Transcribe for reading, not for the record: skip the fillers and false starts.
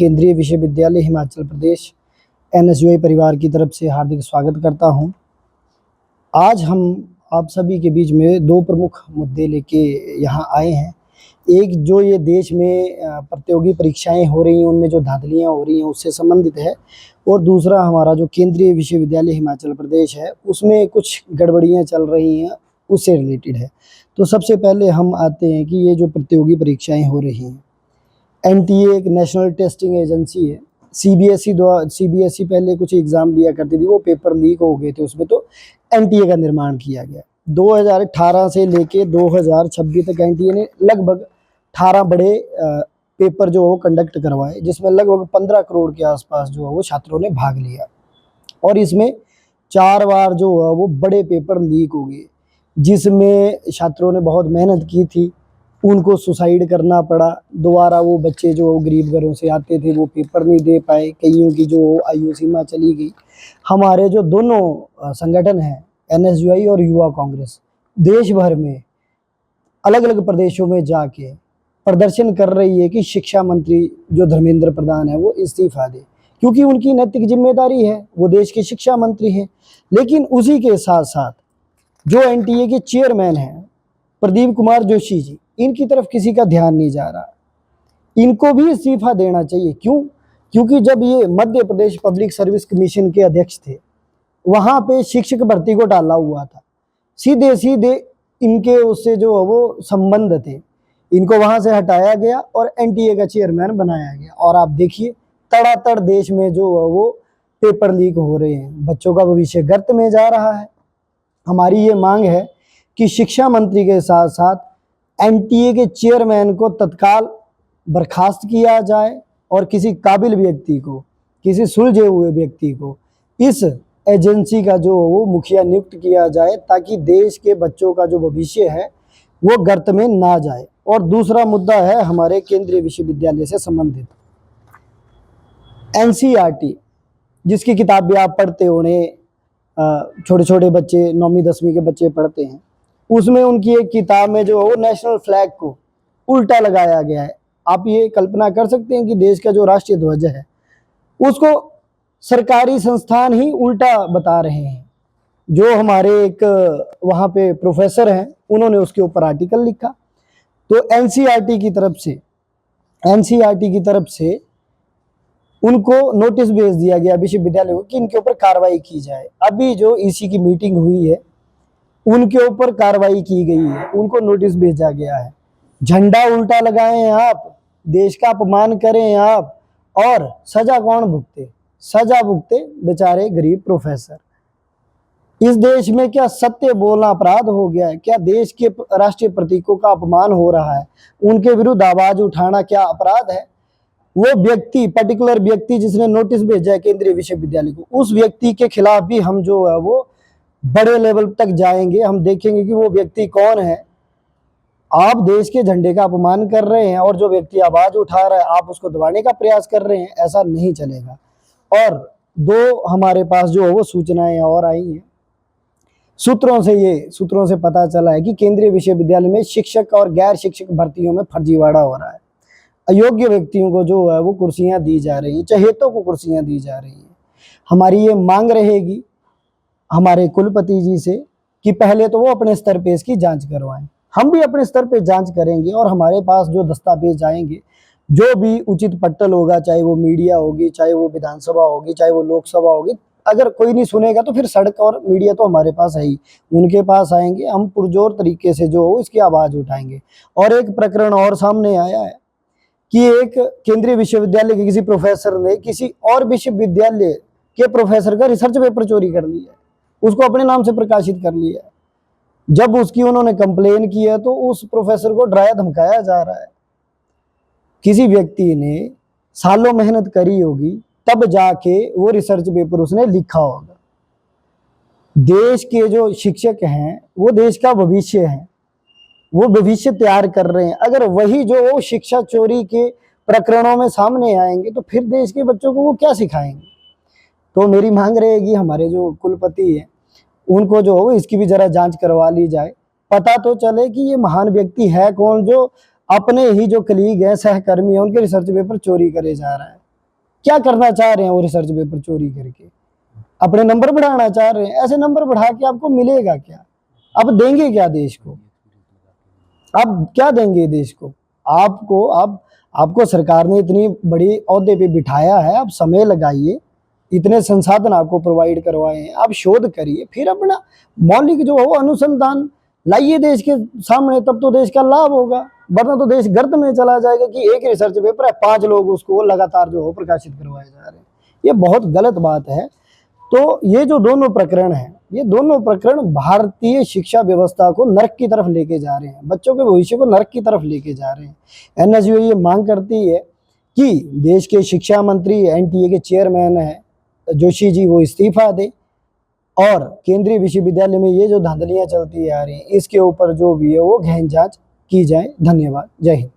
केंद्रीय विश्वविद्यालय हिमाचल प्रदेश एनएसयूआई परिवार की तरफ से हार्दिक स्वागत करता हूं। आज हम आप सभी के बीच में दो प्रमुख मुद्दे लेके यहां आए हैं। एक जो ये देश में प्रतियोगी परीक्षाएं हो रही हैं, उनमें जो धांधलियां हो रही हैं उससे संबंधित है, और दूसरा हमारा जो केंद्रीय विश्वविद्यालय हिमाचल प्रदेश है उसमें कुछ गड़बड़ियां चल रही हैं, उससे रिलेटेड है। तो सबसे पहले हम आते हैं कि ये जो प्रतियोगी परीक्षाएं हो रही हैं, एनटीए एक नेशनल टेस्टिंग एजेंसी है। सीबीएसई पहले कुछ एग्ज़ाम लिया करती थी, वो पेपर लीक हो गए थे उसमें, तो एनटीए का निर्माण किया गया। 2018 से लेके 2026 तक एनटीए ने लगभग 18 बड़े पेपर जो वो कंडक्ट करवाए, जिसमें लगभग 15 करोड़ के आसपास जो है वो छात्रों ने भाग लिया, और इसमें 4 बार जो है वो बड़े पेपर लीक हो गए, जिसमें छात्रों ने बहुत मेहनत की थी, उनको सुसाइड करना पड़ा। दोबारा वो बच्चे जो गरीब घरों से आते थे वो पेपर नहीं दे पाए, कईयों की जो आयु सीमा चली गई। हमारे जो दोनों संगठन हैं, एनएसयूआई और युवा कांग्रेस, देश भर में अलग अलग प्रदेशों में जाके प्रदर्शन कर रही है कि शिक्षा मंत्री जो धर्मेंद्र प्रधान है वो इस्तीफा दे, क्योंकि उनकी नैतिक जिम्मेदारी है, वो देश के शिक्षा मंत्री हैं। लेकिन उसी के साथ साथ जो एनटीए के चेयरमैन हैं प्रदीप कुमार जोशी जी, इनकी तरफ किसी का ध्यान नहीं जा रहा। इनको भी इस्तीफा देना चाहिए। क्यों? क्योंकि जब ये Madhya Pradesh public service commission के अध्यक्ष थे, वहां पे शिक्षक भर्ती को डाला हुआ था, सीधे सीधे इनके उससे जो वो संबंध थे, इनको वहां से हटाया गया और एनटीए का चेयरमैन बनाया गया। और आप देखिए तड़ातड़ देश में जो वो पेपर लीक हो रहे हैं, बच्चों का भविष्य गर्त में जा रहा है। हमारी ये मांग है कि शिक्षा मंत्री के साथ साथ एनटीए के चेयरमैन को तत्काल बर्खास्त किया जाए, और किसी काबिल व्यक्ति को, किसी सुलझे हुए व्यक्ति को इस एजेंसी का जो वो मुखिया नियुक्त किया जाए, ताकि देश के बच्चों का जो भविष्य है वो गर्त में ना जाए। और दूसरा मुद्दा है हमारे केंद्रीय विश्वविद्यालय से संबंधित एनसीईआरटी, जिसकी किताब भी आप पढ़ते होंगे, छोटे छोटे बच्चे 9वीं 10वीं के बच्चे पढ़ते हैं। उसमें उनकी एक किताब में जो है वो नेशनल फ्लैग को उल्टा लगाया गया है। आप ये कल्पना कर सकते हैं कि देश का जो राष्ट्रीय ध्वज है उसको सरकारी संस्थान ही उल्टा बता रहे हैं। जो हमारे एक वहाँ पे प्रोफेसर हैं, उन्होंने उसके ऊपर आर्टिकल लिखा। तो एनसीईआरटी की तरफ से उनको नोटिस भेज दिया गया विश्वविद्यालय को कि इनके ऊपर कार्रवाई की जाए। अभी जो ईसी की मीटिंग हुई है उनके ऊपर कार्रवाई की गई है, उनको नोटिस भेजा गया है। झंडा उल्टा लगाएं आप, देश का अपमान करें आप, और सजा कौन भुगते? सजा भुगते बेचारे गरीब प्रोफेसर। इस देश में क्या सत्य बोलना अपराध हो गया है? क्या देश के राष्ट्रीय प्रतीकों का अपमान हो रहा है? उनके विरुद्ध आवाज उठाना क्या अपराध है? वो व्यक्ति, पर्टिकुलर व्यक्ति जिसने नोटिस भेजा है केंद्रीय विश्वविद्यालय को, उस व्यक्ति के खिलाफ भी हम जो है वो बड़े लेवल तक जाएंगे। हम देखेंगे कि वो व्यक्ति कौन है। आप देश के झंडे का अपमान कर रहे हैं, और जो व्यक्ति आवाज उठा रहा है आप उसको दबाने का प्रयास कर रहे हैं, ऐसा नहीं चलेगा। और दो हमारे पास जो है वो सूचनाएं और आई हैं। सूत्रों से पता चला है कि केंद्रीय विश्वविद्यालय में शिक्षक और गैर शिक्षक भर्तियों में फर्जीवाड़ा हो रहा है। अयोग्य व्यक्तियों को जो है वो कुर्सियां दी जा रही हैं, चहेतों को कुर्सियां दी जा रही हैं। हमारी ये मांग रहेगी हमारे कुलपति जी से कि पहले तो वो अपने स्तर पे इसकी जांच करवाएं। हम भी अपने स्तर पे जांच करेंगे, और हमारे पास जो दस्तावेज आएंगे, जो भी उचित पट्टल होगा, चाहे वो मीडिया होगी, चाहे वो विधानसभा होगी, चाहे वो लोकसभा होगी, अगर कोई नहीं सुनेगा तो फिर सड़क और मीडिया तो हमारे पास है ही, उनके पास आएंगे। हम पुरजोर तरीके से जो हो इसकी आवाज उठाएंगे। और एक प्रकरण और सामने आया है कि एक केंद्रीय विश्वविद्यालय के किसी प्रोफेसर ने किसी और विश्वविद्यालय के प्रोफेसर का रिसर्च पेपर चोरी कर लिया, उसको अपने नाम से प्रकाशित कर लिया। जब उसकी उन्होंने कंप्लेन की है तो उस प्रोफेसर को डराया धमकाया जा रहा है। किसी व्यक्ति ने सालों मेहनत करी होगी, तब जाके वो रिसर्च पेपर उसने लिखा होगा। देश के जो शिक्षक हैं वो देश का भविष्य है, वो भविष्य तैयार कर रहे हैं। अगर वही जो वो शिक्षा चोरी के प्रकरणों में सामने आएंगे तो फिर देश के बच्चों को वो क्या सिखाएंगे? तो मेरी मांग रहेगी हमारे जो कुलपति हैं उनको जो हो इसकी भी जरा जांच करवा ली जाए, पता तो चले कि ये महान व्यक्ति है कौन जो अपने ही जो कलीग है, सहकर्मी है, उनके रिसर्च पेपर चोरी करे जा रहा है। क्या करना चाह रहे हैं वो रिसर्च पेपर चोरी करके? अपने नंबर बढ़ाना चाह रहे हैं। ऐसे नंबर बढ़ा के आपको मिलेगा क्या? आप देंगे क्या देश को? आप क्या देंगे देश को? आपको सरकार ने इतनी बड़ी ओहदे पे बिठाया है, आप समय लगाइए, इतने संसाधन आपको प्रोवाइड करवाए हैं, आप शोध करिए, फिर अपना मौलिक जो हो अनुसंधान लाइए देश के सामने, तब तो देश का लाभ होगा। वरना तो देश गर्त में चला जाएगा कि एक रिसर्च पेपर है, 5 लोग उसको लगातार जो हो प्रकाशित करवाए जा रहे हैं। ये बहुत गलत बात है। तो ये जो दोनों प्रकरण हैं, ये दोनों प्रकरण भारतीय शिक्षा व्यवस्था को नरक की तरफ लेके जा रहे हैं, बच्चों के भविष्य को नरक की तरफ लेके जा रहे हैं। एनएसयूआई ये मांग करती है कि देश के शिक्षा मंत्री एनटीए के चेयरमैन है जोशी जी, वो इस्तीफा दे और केंद्रीय विश्वविद्यालय में ये जो धांधलियां चलती आ रही हैं, इसके ऊपर जो भी है वो गहन जांच की जाए। धन्यवाद। जय हिंद।